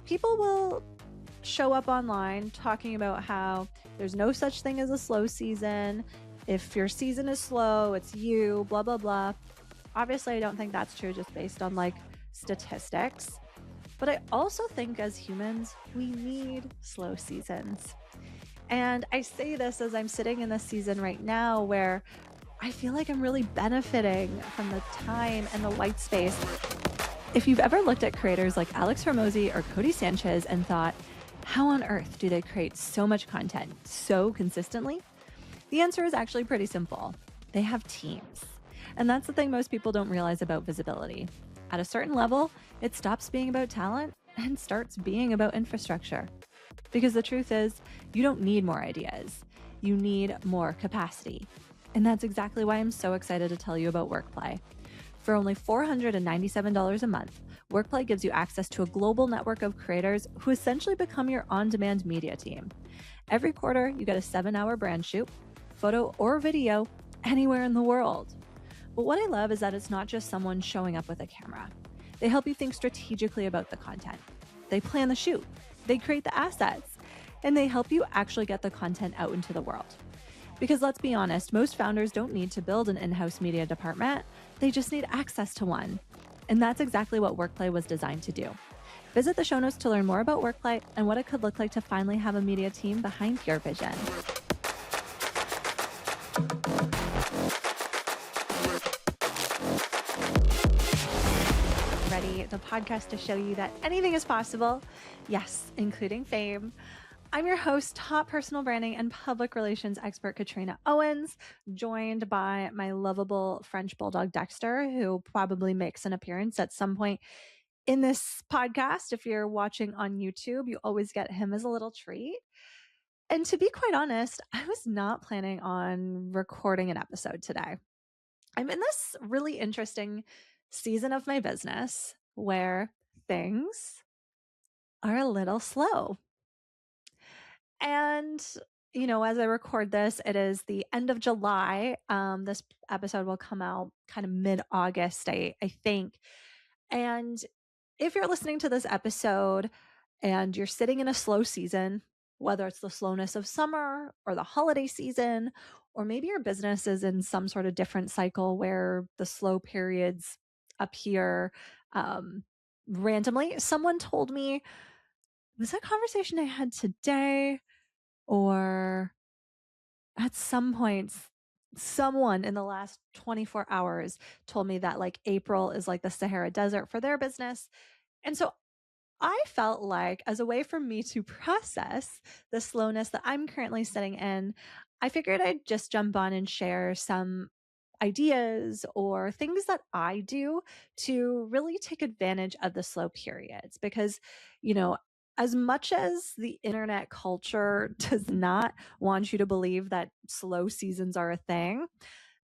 People will show up online talking about how there's no such thing as a slow season. If your season is slow, it's you, blah, blah, blah. Obviously, I don't think that's true just based on like statistics. But I also think as humans, we need slow seasons. And I say this as I'm sitting in this season right now where I feel like I'm really benefiting from the time and the white space. If you've ever looked at creators like Alex Hormozy or Cody Sanchez and thought, how on earth do they create so much content so consistently? The answer is actually pretty simple. They have teams. And that's the thing most people don't realize about visibility. At a certain level, it stops being about talent and starts being about infrastructure. Because the truth is, you don't need more ideas. You need more capacity. And that's exactly why I'm so excited to tell you about Workplay. For only $497 a month, Workplay gives you access to a global network of creators who essentially become your on-demand media team. Every quarter, you get a 7-hour brand shoot, photo or video, anywhere in the world. But what I love is that it's not just someone showing up with a camera. They help you think strategically about the content. They plan the shoot, they create the assets, and they help you actually get the content out into the world. Because let's be honest, most founders don't need to build an in-house media department. They just need access to one. And that's exactly what Workplay was designed to do. Visit the show notes to learn more about Workplay and what it could look like to finally have a media team behind your vision. Ready, the podcast to show you that anything is possible. Yes, including fame. I'm your host, top personal branding and public relations expert, Katrina Owens, joined by my lovable French bulldog, Dexter, who probably makes an appearance at some point in this podcast. If you're watching on YouTube, you always get him as a little treat. And to be quite honest, I was not planning on recording an episode today. I'm in this really interesting season of my business where things are a little slow. And, as I record this, it is the end of July. This episode will come out kind of mid-August, I think. And if you're listening to this episode and you're sitting in a slow season, whether it's the slowness of summer or the holiday season, or maybe your business is in some sort of different cycle where the slow periods appear randomly. Someone told me, was that conversation I had today? Or at some point, someone in the last 24 hours told me that like April is like the Sahara Desert for their business. And so I felt like as a way for me to process the slowness that I'm currently sitting in, I figured I'd just jump on and share some ideas or things that I do to really take advantage of the slow periods. Because, as much as the internet culture does not want you to believe that slow seasons are a thing,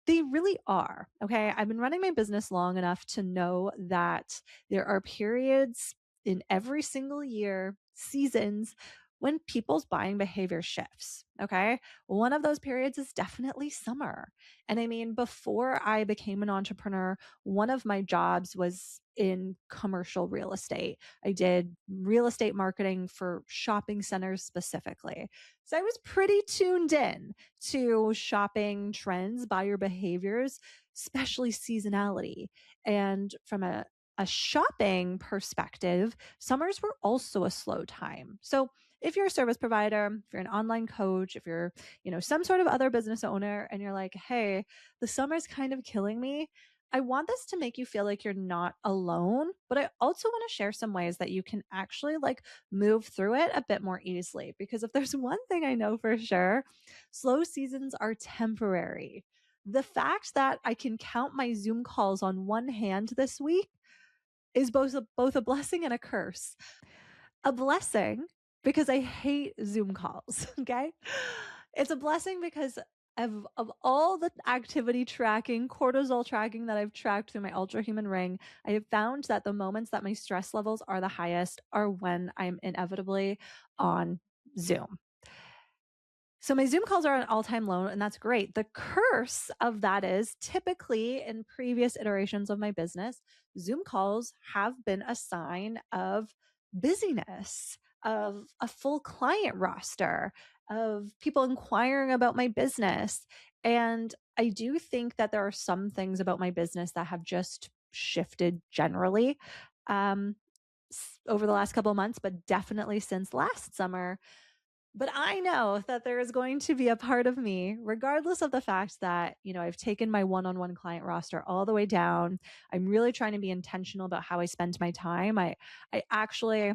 they really are. Okay. I've been running my business long enough to know that there are periods in every single year, seasons, when people's buying behavior shifts. Okay. One of those periods is definitely summer. And I mean, before I became an entrepreneur, one of my jobs was in commercial real estate. I did real estate marketing for shopping centers specifically. So I was pretty tuned in to shopping trends, buyer behaviors, especially seasonality. And from a shopping perspective, summers were also a slow time. So if you're a service provider, if you're an online coach, if you're, some sort of other business owner and you're like, hey, the summer's kind of killing me, I want this to make you feel like you're not alone, but I also want to share some ways that you can actually like move through it a bit more easily. Because if there's one thing I know for sure, slow seasons are temporary. The fact that I can count my Zoom calls on one hand this week is both a blessing and a curse. A blessing because I hate Zoom calls, okay? It's a blessing because of all the activity tracking, cortisol tracking that I've tracked through my Ultra Human Ring, I have found that the moments that my stress levels are the highest are when I'm inevitably on Zoom. So my Zoom calls are an all-time low, and that's great. The curse of that is typically in previous iterations of my business, Zoom calls have been a sign of busyness, of a full client roster, of people inquiring about my business. And I do think that there are some things about my business that have just shifted generally um, over the last couple of months, but definitely since last summer. But I know that there is going to be a part of me, regardless of the fact that, I've taken my one-on-one client roster all the way down. I'm really trying to be intentional about how I spend my time. I actually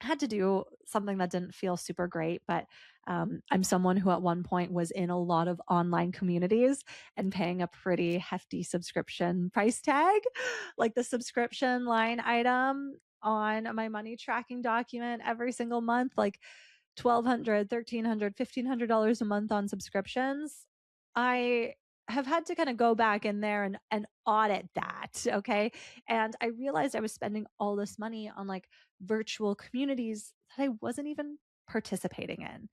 had to do something that didn't feel super great, but I'm someone who at one point was in a lot of online communities and paying a pretty hefty subscription price tag, like the subscription line item on my money tracking document every single month, like $1,200, $1,300, $1,500 a month on subscriptions. I have had to kind of go back in there and audit that. Okay. And I realized I was spending all this money on like virtual communities that I wasn't even participating in.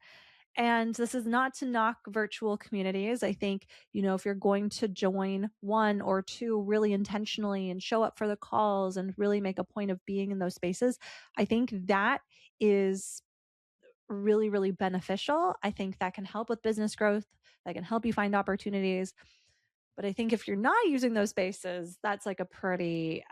And this is not to knock virtual communities. I think, if you're going to join one or two really intentionally and show up for the calls and really make a point of being in those spaces, I think that is really, really beneficial. I think that can help with business growth, that can help you find opportunities. But I think if you're not using those spaces, that's like a pretty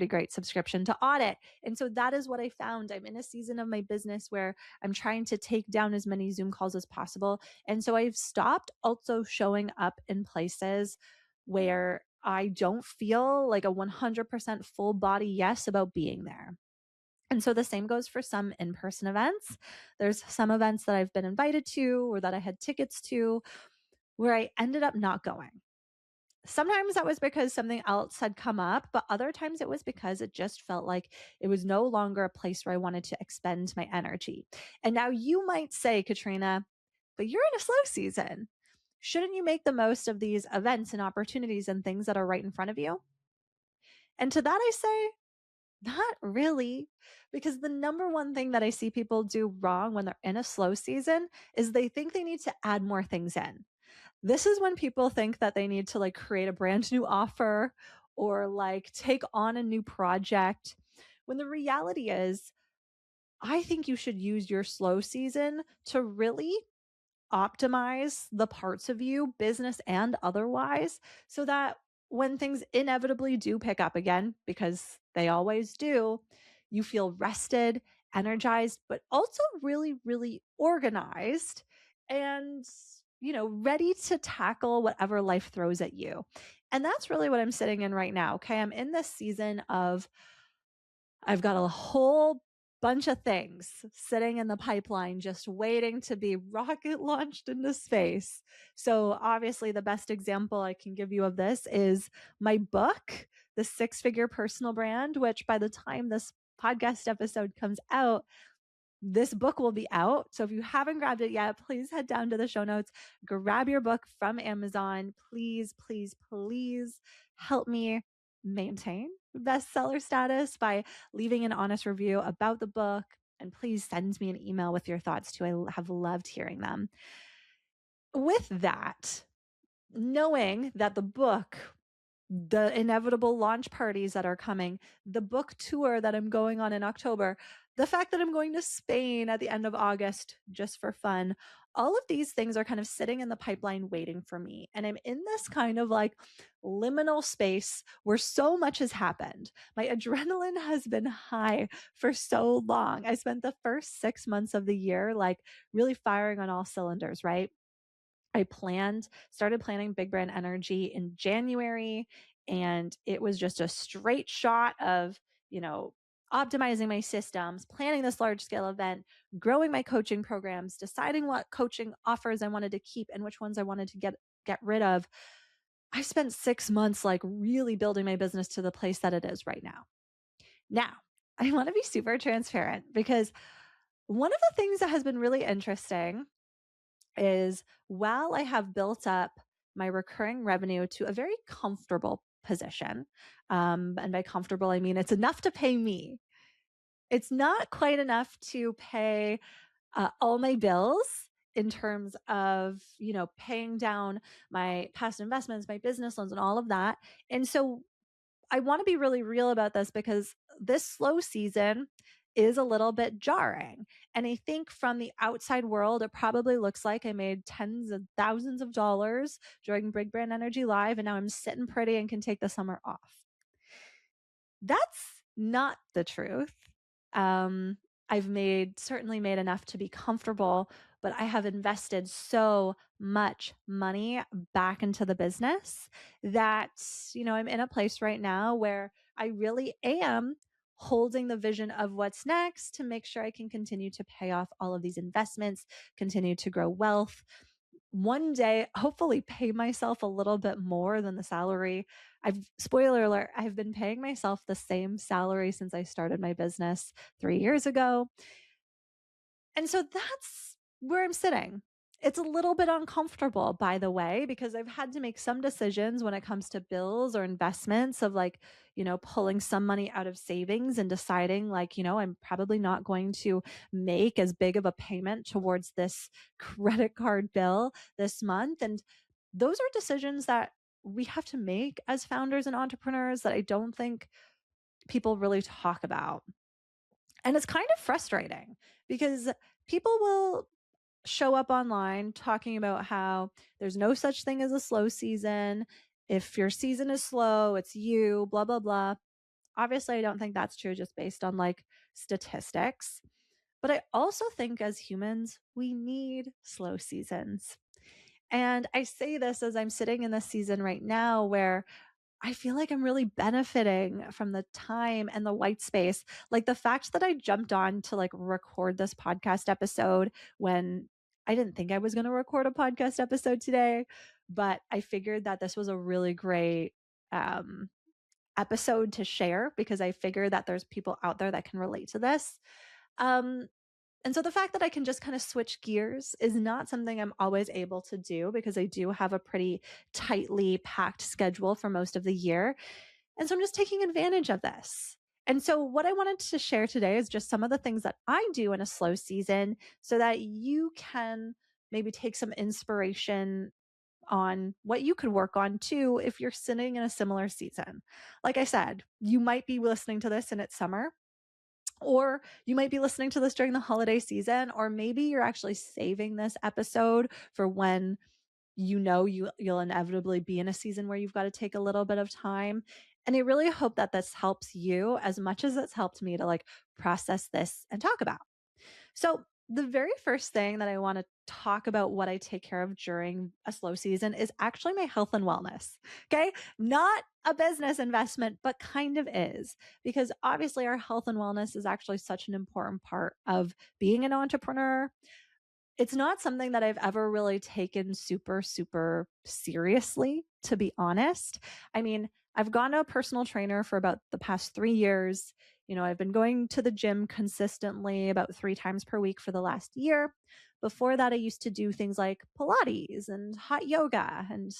great subscription to audit. And so that is what I found. I'm in a season of my business where I'm trying to take down as many Zoom calls as possible. And so I've stopped also showing up in places where I don't feel like a 100% full body yes about being there. And so the same goes for some in-person events. There's some events that I've been invited to or that I had tickets to where I ended up not going. Sometimes that was because something else had come up, but other times it was because it just felt like it was no longer a place where I wanted to expend my energy. And now you might say, Katrina, but you're in a slow season. Shouldn't you make the most of these events and opportunities and things that are right in front of you? And to that I say, not really, because the number one thing that I see people do wrong when they're in a slow season is they think they need to add more things in. This is when people think that they need to like create a brand new offer or like take on a new project. When the reality is, I think you should use your slow season to really optimize the parts of you, business and otherwise, so that when things inevitably do pick up again, because they always do, you feel rested, energized, but also really, really organized and, ready to tackle whatever life throws at you. And that's really what I'm sitting in right now. Okay. I'm in this season of I've got a whole bunch of things sitting in the pipeline just waiting to be rocket launched into space. So, obviously, the best example I can give you of this is my book, The Six Figure Personal Brand, which by the time this podcast episode comes out, this book will be out. So if you haven't grabbed it yet, please head down to the show notes, grab your book from Amazon. Please, please, please help me maintain bestseller status by leaving an honest review about the book. And please send me an email with your thoughts too. I have loved hearing them. With that, knowing that the book, the inevitable launch parties that are coming, the book tour that I'm going on in October, the fact that I'm going to Spain at the end of August just for fun, all of these things are kind of sitting in the pipeline waiting for me. And I'm in this kind of like liminal space where so much has happened. My adrenaline has been high for so long. I spent the first 6 months of the year like really firing on all cylinders, right? I started planning Big Brand Energy in January, and it was just a straight shot of, optimizing my systems, planning this large scale event, growing my coaching programs, deciding what coaching offers I wanted to keep and which ones I wanted to get rid of. I spent 6 months like really building my business to the place that it is right now. Now, I want to be super transparent because one of the things that has been really interesting is while I have built up my recurring revenue to a very comfortable position, and by comfortable, I mean it's enough to pay me. It's not quite enough to pay all my bills in terms of, paying down my past investments, my business loans, and all of that. And so I want to be really real about this because this slow season is a little bit jarring. And I think from the outside world, it probably looks like I made tens of thousands of dollars during Big Brand Energy Live, and now I'm sitting pretty and can take the summer off. That's not the truth. I've certainly made enough to be comfortable, but I have invested so much money back into the business that, I'm in a place right now where I really am holding the vision of what's next to make sure I can continue to pay off all of these investments, continue to grow wealth. One day, hopefully pay myself a little bit more than the salary. Spoiler alert, I've been paying myself the same salary since I started my business 3 years ago. And so that's where I'm sitting. It's a little bit uncomfortable, by the way, because I've had to make some decisions when it comes to bills or investments of pulling some money out of savings and deciding I'm probably not going to make as big of a payment towards this credit card bill this month. And those are decisions that we have to make as founders and entrepreneurs that I don't think people really talk about. And it's kind of frustrating because people will show up online talking about how there's no such thing as a slow season. If your season is slow, it's you, blah, blah, blah. Obviously, I don't think that's true just based on statistics. But I also think as humans, we need slow seasons. And I say this as I'm sitting in this season right now where I feel like I'm really benefiting from the time and the white space. Like the fact that I jumped on to record this podcast episode when I didn't think I was going to record a podcast episode today, but I figured that this was a really great episode to share because I figured that there's people out there that can relate to this. And so the fact that I can just kind of switch gears is not something I'm always able to do because I do have a pretty tightly packed schedule for most of the year. And so I'm just taking advantage of this. And so what I wanted to share today is just some of the things that I do in a slow season so that you can maybe take some inspiration on what you could work on too if you're sitting in a similar season. Like I said, you might be listening to this and it's summer. Or you might be listening to this during the holiday season, or maybe you're actually saving this episode for when you'll inevitably be in a season where you've got to take a little bit of time. And I really hope that this helps you as much as it's helped me to process this and talk about. So the very first thing that I want to talk about what I take care of during a slow season is actually my health and wellness. Okay. Not a business investment, but kind of is, because obviously our health and wellness is actually such an important part of being an entrepreneur. It's not something that I've ever really taken super, super seriously, to be honest. I mean, I've gone to a personal trainer for about the past 3 years. I've been going to the gym consistently about 3 times per week for the last year. Before that, I used to do things like Pilates and hot yoga. And,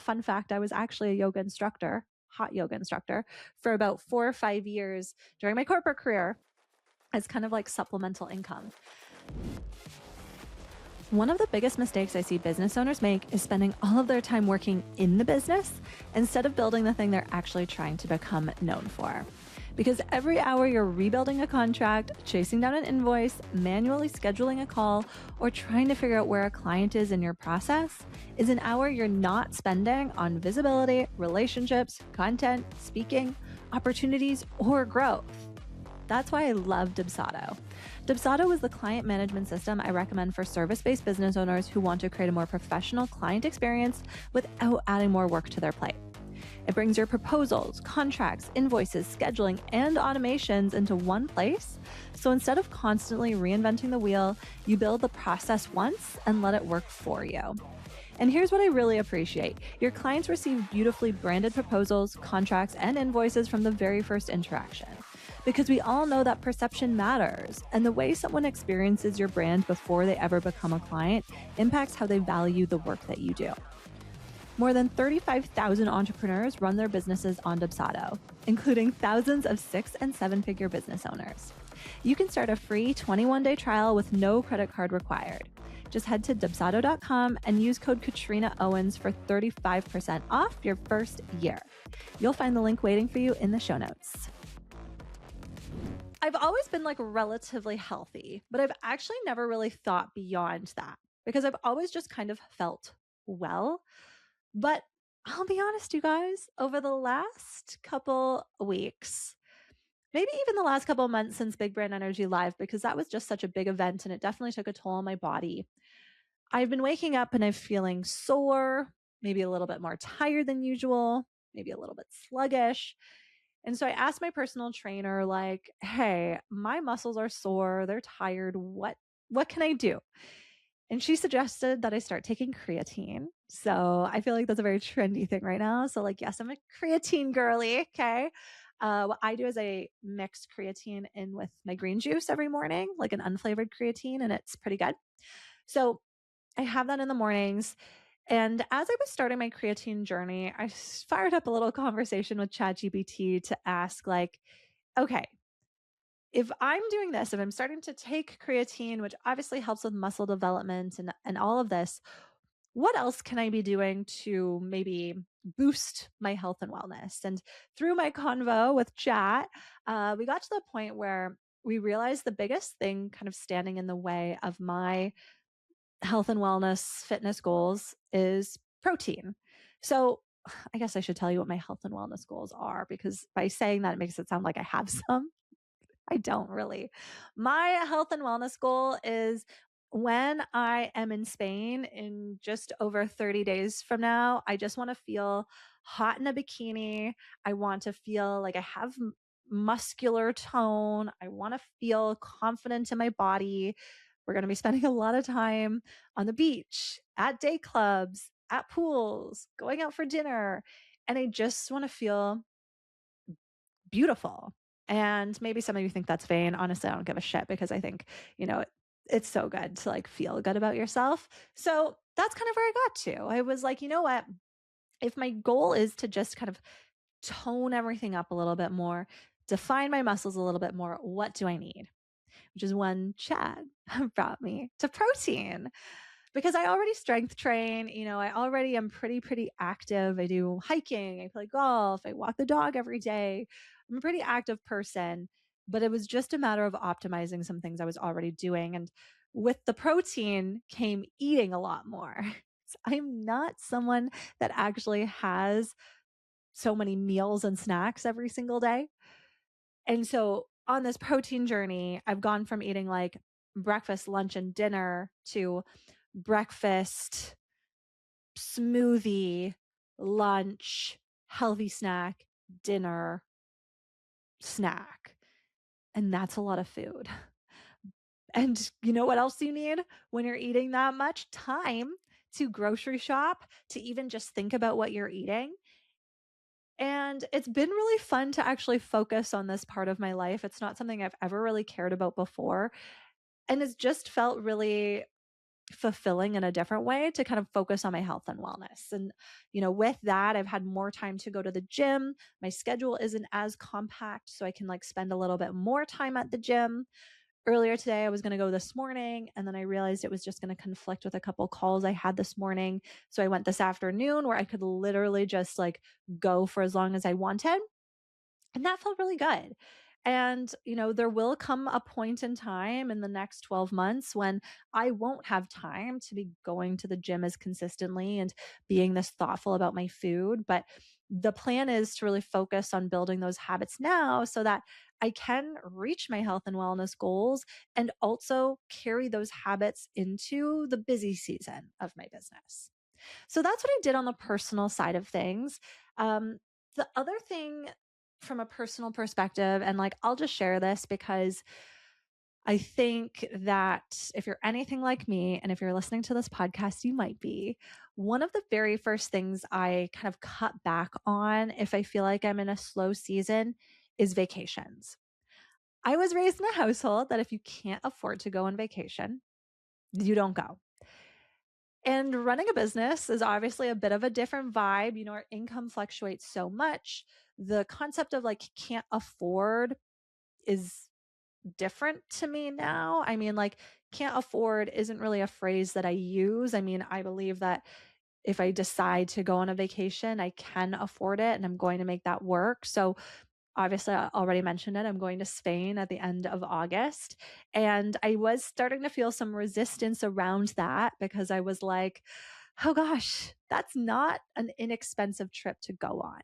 fun fact, I was actually a hot yoga instructor for about 4 or 5 years during my corporate career as kind of like supplemental income. One of the biggest mistakes I see business owners make is spending all of their time working in the business instead of building the thing they're actually trying to become known for. Because every hour you're rebuilding a contract, chasing down an invoice, manually scheduling a call, or trying to figure out where a client is in your process is an hour you're not spending on visibility, relationships, content, speaking, opportunities, or growth. That's why I love Dubsado. Dubsado is the client management system I recommend for service-based business owners who want to create a more professional client experience without adding more work to their plate. It brings your proposals, contracts, invoices, scheduling, and automations into one place. So instead of constantly reinventing the wheel, you build the process once and let it work for you. And here's what I really appreciate. Your clients receive beautifully branded proposals, contracts, and invoices from the very first interaction. Because we all know that perception matters, and the way someone experiences your brand before they ever become a client impacts how they value the work that you do. More than 35,000 entrepreneurs run their businesses on Dubsado, including thousands of 6- and 7-figure business owners. You can start a free 21-day trial with no credit card required. Just head to Dubsado.com and use code Katrina Owens for 35% off your first year. You'll find the link waiting for you in the show notes. I've always been like relatively healthy, but I've actually never really thought beyond that because I've always just kind of felt well. But I'll be honest, you guys, over the last couple weeks, maybe even the last couple months since Big Brand Energy Live, because that was just such a big event and it definitely took a toll on my body. I've been waking up and I'm feeling sore, maybe a little bit more tired than usual, maybe a little bit sluggish. And so I asked my personal trainer, like, hey, my muscles are sore, they're tired. What can I do? And she suggested that I start taking creatine. So I feel like that's a very trendy thing right now. So, like, yes, I'm a creatine girly. Okay. What I do is I mix creatine in with my green juice every morning, like an unflavored creatine, and it's pretty good. So I have that in the mornings. And as I was starting my creatine journey, I fired up a little conversation with ChatGPT to ask, like, okay, if I'm doing this, if I'm starting to take creatine, which obviously helps with muscle development and all of this, what else can I be doing to maybe boost my health and wellness? And through my convo with Chat, we got to the point where we realized the biggest thing kind of standing in the way of my health and wellness fitness goals is protein. So I guess I should tell you what my health and wellness goals are, because by saying that, it makes it sound like I have some. I don't really. My health and wellness goal is when I am in Spain in just over 30 days from now, I just want to feel hot in a bikini. I want to feel like I have muscular tone. I want to feel confident in my body. We're going to be spending a lot of time on the beach, at day clubs, at pools, going out for dinner. And I just want to feel beautiful. And maybe some of you think that's vain. Honestly, I don't give a shit because I think, it's so good to like feel good about yourself. So that's kind of where I got to. I was like, you know what? If my goal is to just kind of tone everything up a little bit more, define my muscles a little bit more, what do I need? Which is when Chad brought me to protein, because I already strength train. I already am pretty active. I do hiking, I play golf, I walk the dog every day. I'm a pretty active person, but it was just a matter of optimizing some things I was already doing. And with the protein came eating a lot more. So I'm not someone that actually has so many meals and snacks every single day. And so on this protein journey, I've gone from eating like breakfast, lunch, and dinner to breakfast, smoothie, lunch, healthy snack, dinner, snack. And that's a lot of food. And you know what else you need when you're eating that much? Time to grocery shop, to even just think about what you're eating. And it's been really fun to actually focus on this part of my life. It's not something I've ever really cared about before. And it's just felt really fulfilling in a different way to kind of focus on my health and wellness. And, with that, I've had more time to go to the gym. My schedule isn't as compact, so I can like spend a little bit more time at the gym. Earlier today, I was going to go this morning, and then I realized it was just going to conflict with a couple calls I had this morning. So I went this afternoon where I could literally just like go for as long as I wanted. And that felt really good. And, there will come a point in time in the next 12 months when I won't have time to be going to the gym as consistently and being this thoughtful about my food. But the plan is to really focus on building those habits now so that I can reach my health and wellness goals and also carry those habits into the busy season of my business. So that's what I did on the personal side of things. The other thing from a personal perspective, and like, I'll just share this because I think that if you're anything like me, and if you're listening to this podcast, you might be. One of the very first things I kind of cut back on if I feel like I'm in a slow season is vacations. I was raised in a household that if you can't afford to go on vacation, you don't go. And running a business is obviously a bit of a different vibe. Our income fluctuates so much. The concept of like can't afford is different to me now. I mean, like, can't afford isn't really a phrase that I use. I mean, I believe that if I decide to go on a vacation, I can afford it and I'm going to make that work. So Obviously, I already mentioned it. I'm going to Spain at the end of August. And I was starting to feel some resistance around that because I was like, oh gosh, that's not an inexpensive trip to go on.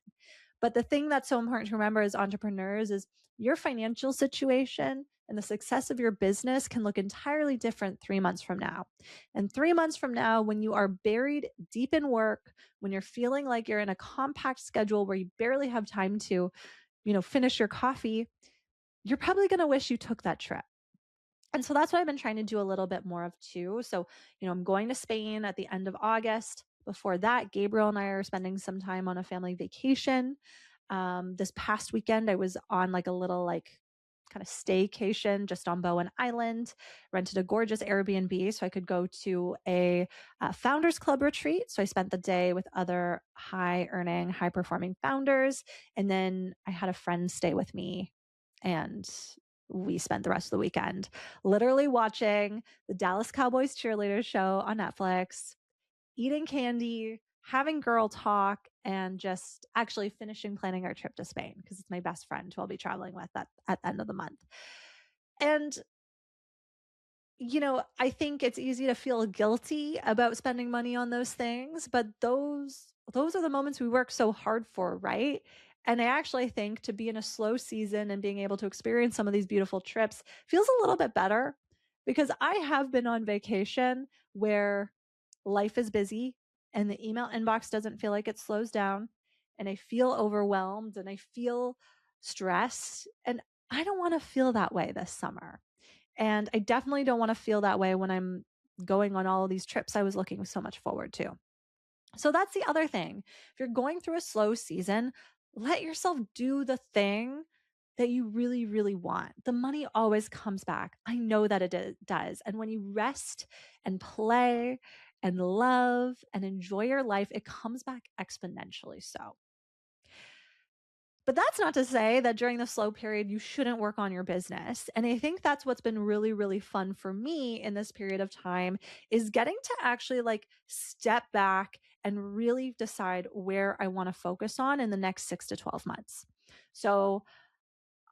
But the thing that's so important to remember as entrepreneurs is your financial situation and the success of your business can look entirely different 3 months from now. And 3 months from now, when you are buried deep in work, when you're feeling like you're in a compact schedule where you barely have time to finish your coffee, you're probably going to wish you took that trip. And so that's what I've been trying to do a little bit more of too. So, I'm going to Spain at the end of August. Before that, Gabriel and I are spending some time on a family vacation. This past weekend, I was on like a little kind of staycation just on Bowen Island, rented a gorgeous Airbnb so I could go to a founders club retreat. So I spent the day with other high earning, high performing founders. And then I had a friend stay with me, and we spent the rest of the weekend literally watching the Dallas Cowboys cheerleaders show on Netflix, eating candy, having girl talk, and just actually finishing planning our trip to Spain because it's my best friend who I'll be traveling with at the end of the month. And I think it's easy to feel guilty about spending money on those things, but those are the moments we work so hard for, right? And I actually think to be in a slow season and being able to experience some of these beautiful trips feels a little bit better because I have been on vacation where life is busy and the email inbox doesn't feel like it slows down, and I feel overwhelmed and I feel stressed, and I don't want to feel that way this summer. And I definitely don't want to feel that way when I'm going on all of these trips I was looking so much forward to. So that's the other thing. If you're going through a slow season, let yourself do the thing that you really, really want. The money always comes back. I know that it does. And when you rest and play and love and enjoy your life, it comes back exponentially so. But that's not to say that during the slow period, you shouldn't work on your business. And I think that's what's been really, really fun for me in this period of time is getting to actually step back and really decide where I want to focus on in the next 6 to 12 months. So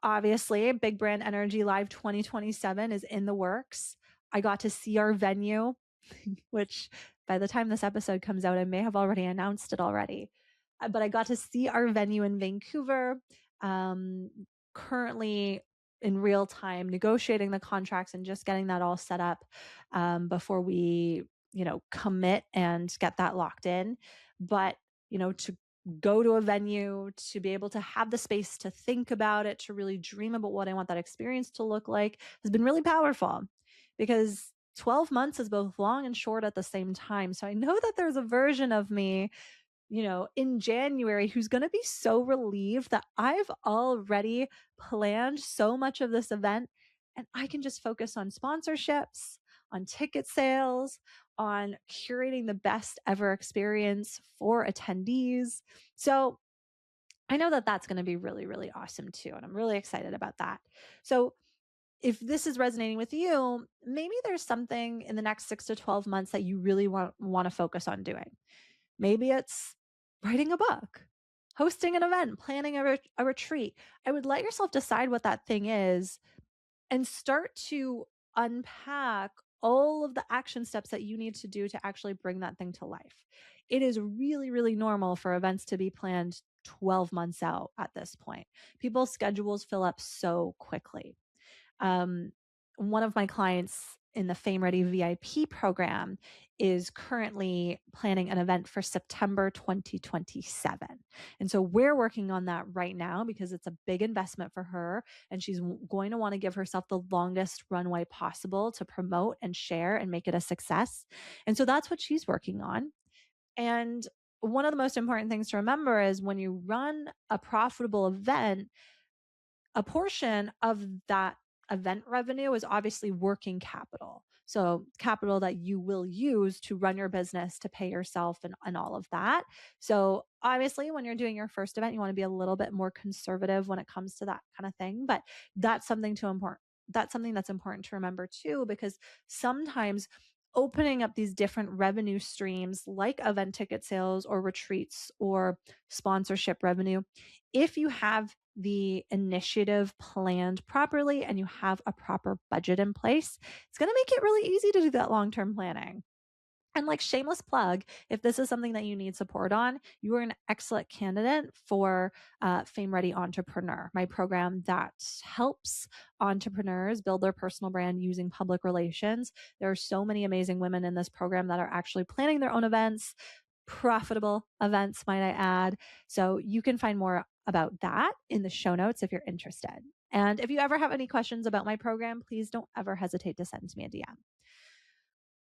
obviously, Big Brand Energy Live 2027 is in the works. I got to see our venue, which by the time this episode comes out, I may have already announced it already. But I got to see our venue in Vancouver, currently in real time, negotiating the contracts and just getting that all set up before we, commit and get that locked in. But, to go to a venue, to be able to have the space to think about it, to really dream about what I want that experience to look like has been really powerful because 12 months is both long and short at the same time. So I know that there's a version of me, in January who's going to be so relieved that I've already planned so much of this event and I can just focus on sponsorships, on ticket sales, on curating the best ever experience for attendees. So I know that that's going to be really, really awesome too. And I'm really excited about that. So if this is resonating with you, maybe there's something in the next 6 to 12 months that you really want to focus on doing. Maybe it's writing a book, hosting an event, planning a retreat. I would let yourself decide what that thing is and start to unpack all of the action steps that you need to do to actually bring that thing to life. It is really, really normal for events to be planned 12 months out at this point. People's schedules fill up so quickly. One of my clients in the Fame Ready VIP program is currently planning an event for September 2027. And so we're working on that right now because it's a big investment for her. And she's going to want to give herself the longest runway possible to promote and share and make it a success. And so that's what she's working on. And one of the most important things to remember is when you run a profitable event, a portion of that event revenue is obviously working capital. So capital that you will use to run your business, to pay yourself and all of that. So obviously when you're doing your first event, you want to be a little bit more conservative when it comes to that kind of thing. But that's something that's something that's important to remember too, because sometimes opening up these different revenue streams like event ticket sales or retreats or sponsorship revenue, if you have the initiative planned properly and you have a proper budget in place, it's going to make it really easy to do that long-term planning. And like, shameless plug, if this is something that you need support on, you are an excellent candidate for Fame Ready Entrepreneur, my program that helps entrepreneurs build their personal brand using public relations. There are so many amazing women in this program that are actually planning their own events, profitable events, might I add. So you can find more about that in the show notes if you're interested. And if you ever have any questions about my program, please don't ever hesitate to send me a DM.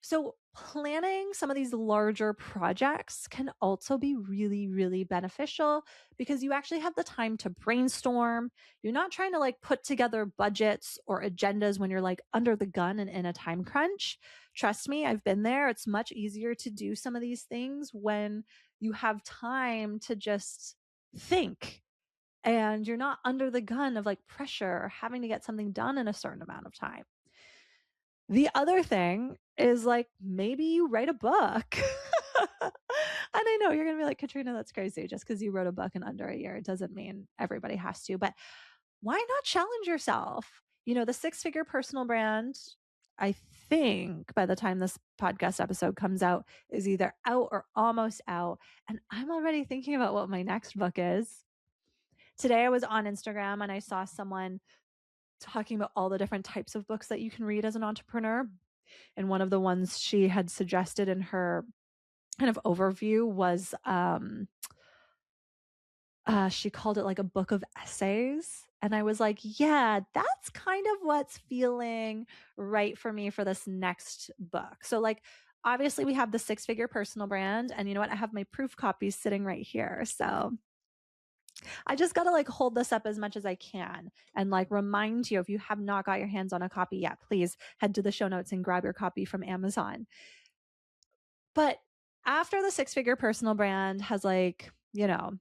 So, planning some of these larger projects can also be really, really beneficial because you actually have the time to brainstorm. You're not trying to like put together budgets or agendas when you're like under the gun and in a time crunch. Trust me, I've been there. It's much easier to do some of these things when you have time to just think and you're not under the gun of like pressure or having to get something done in a certain amount of time. The other thing is like, maybe you write a book. And I know you're going to be like, Katrina, that's crazy. Just because you wrote a book in under a year, it doesn't mean everybody has to. But why not challenge yourself? You know, the six-figure personal brand, I think by the time this podcast episode comes out, is either out or almost out. And I'm already thinking about what my next book is. Today I was on Instagram and I saw someone talking about all the different types of books that you can read as an entrepreneur. And one of the ones she had suggested in her kind of overview was she called it like a book of essays. And I was like, yeah, that's kind of what's feeling right for me for this next book. So like, obviously we have the six-figure personal brand, and you know what? I have my proof copies sitting right here. So I just got to like hold this up as much as I can and like remind you, if you have not got your hands on a copy yet, please head to the show notes and grab your copy from Amazon. But after the six-figure personal brand has like, you know,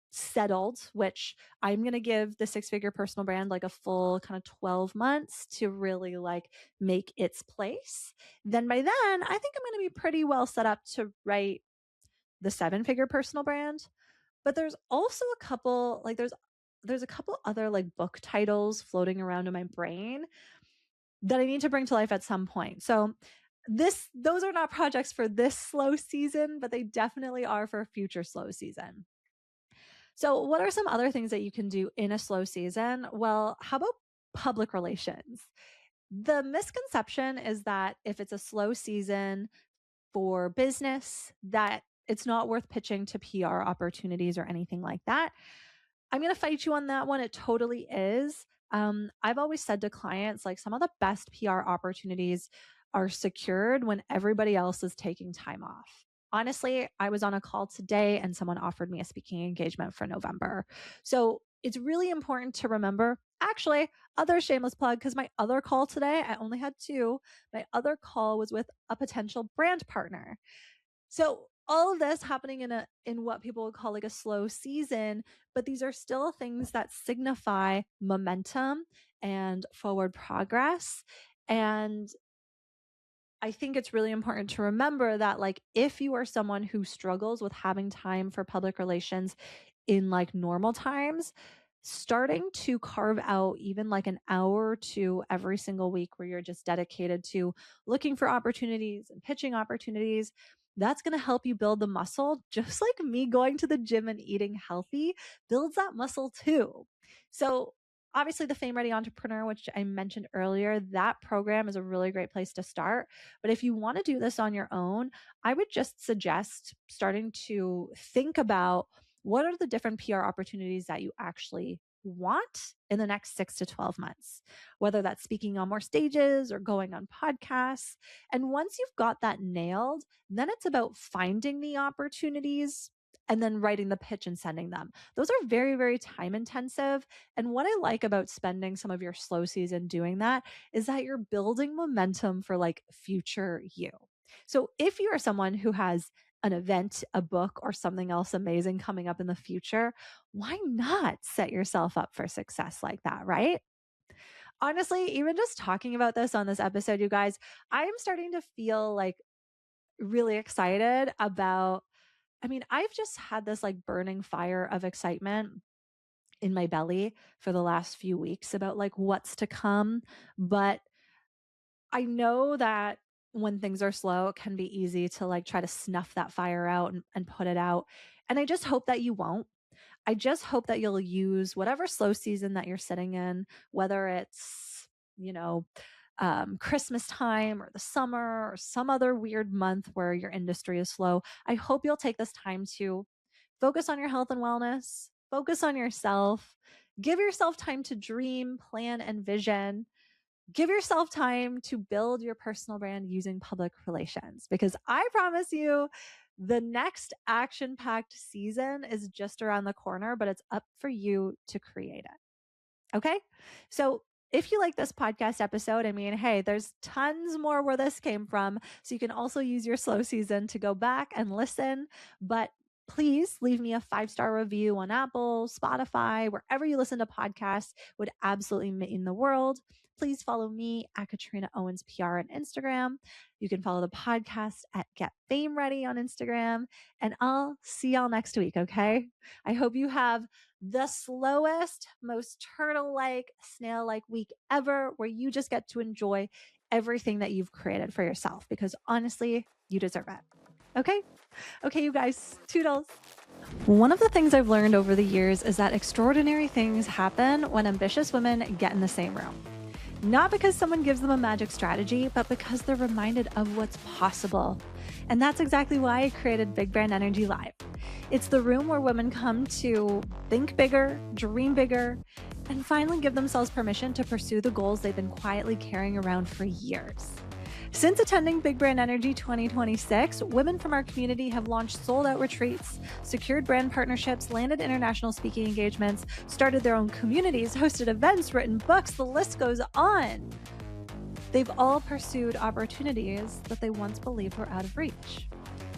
settled, which I'm going to give the six-figure personal brand like a full kind of 12 months to really like make its place, then by then I think I'm going to be pretty well set up to write the seven-figure personal brand. But there's also a couple, like there's a couple other like book titles floating around in my brain that I need to bring to life at some point. So those are not projects for this slow season, but they definitely are for a future slow season. So what are some other things that you can do in a slow season? Well, how about public relations? The misconception is that if it's a slow season for business, that it's not worth pitching to PR opportunities or anything like that. I'm going to fight you on that one. It totally is. I've always said to clients, like, some of the best PR opportunities are secured when everybody else is taking time off. Honestly, I was on a call today and someone offered me a speaking engagement for November. So it's really important to remember, actually, other shameless plug, because my other call today, I only had two. My other call was with a potential brand partner. So all of this happening in what people would call like a slow season, but these are still things that signify momentum and forward progress. And I think it's really important to remember that, like, if you are someone who struggles with having time for public relations in like normal times, starting to carve out even like an hour or two every single week where you're just dedicated to looking for opportunities and pitching opportunities, that's going to help you build the muscle. Just like me going to the gym and eating healthy builds that muscle too. So obviously the Fame Ready Entrepreneur, which I mentioned earlier, that program is a really great place to start. But if you want to do this on your own, I would just suggest starting to think about what are the different PR opportunities that you actually want in the next 6 to 12 months, whether that's speaking on more stages or going on podcasts. And once you've got that nailed, then it's about finding the opportunities and then writing the pitch and sending them. Those are very, very time intensive. And what I like about spending some of your slow season doing that is that you're building momentum for like future you. So if you are someone who has an event, a book, or something else amazing coming up in the future, why not set yourself up for success like that, right? Honestly, even just talking about this on this episode, you guys, I am starting to feel like really excited about, I mean, I've just had this like burning fire of excitement in my belly for the last few weeks about like what's to come. But I know that when things are slow, it can be easy to like try to snuff that fire out and put it out. And I just hope that you won't. I just hope that you'll use whatever slow season that you're sitting in, whether it's, you know, Christmas time or the summer or some other weird month where your industry is slow. I hope you'll take this time to focus on your health and wellness, focus on yourself, give yourself time to dream, plan, and vision. Give yourself time to build your personal brand using public relations, because I promise you, the next action packed season is just around the corner, but it's up for you to create it. Okay. So if you like this podcast episode, I mean, hey, there's tons more where this came from. So you can also use your slow season to go back and listen. But please leave me a 5-star review on Apple, Spotify, wherever you listen to podcasts would absolutely mean the world. Please follow me at Katrina Owens PR on Instagram. You can follow the podcast at Get Fame Ready on Instagram. And I'll see y'all next week, okay? I hope you have the slowest, most turtle-like, snail-like week ever, where you just get to enjoy everything that you've created for yourself, because honestly, you deserve it. Okay? Okay, you guys, toodles. One of the things I've learned over the years is that extraordinary things happen when ambitious women get in the same room. Not because someone gives them a magic strategy, but because they're reminded of what's possible. And that's exactly why I created Big Brand Energy Live. It's the room where women come to think bigger, dream bigger, and finally give themselves permission to pursue the goals they've been quietly carrying around for years. Since attending Big Brand Energy 2026, women from our community have launched sold-out retreats, secured brand partnerships, landed international speaking engagements, started their own communities, hosted events, written books, the list goes on. They've all pursued opportunities that they once believed were out of reach.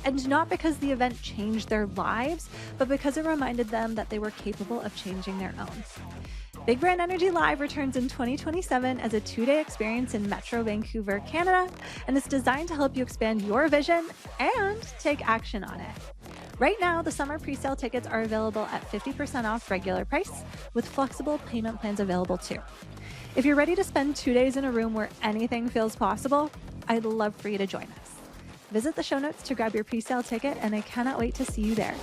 And not because the event changed their lives, but because it reminded them that they were capable of changing their own. Big Brand Energy Live returns in 2027 as a 2-day experience in Metro Vancouver, Canada, and it's designed to help you expand your vision and take action on it. Right now, the summer presale tickets are available at 50% off regular price, with flexible payment plans available too. If you're ready to spend 2 days in a room where anything feels possible, I'd love for you to join us. Visit the show notes to grab your presale ticket, and I cannot wait to see you there.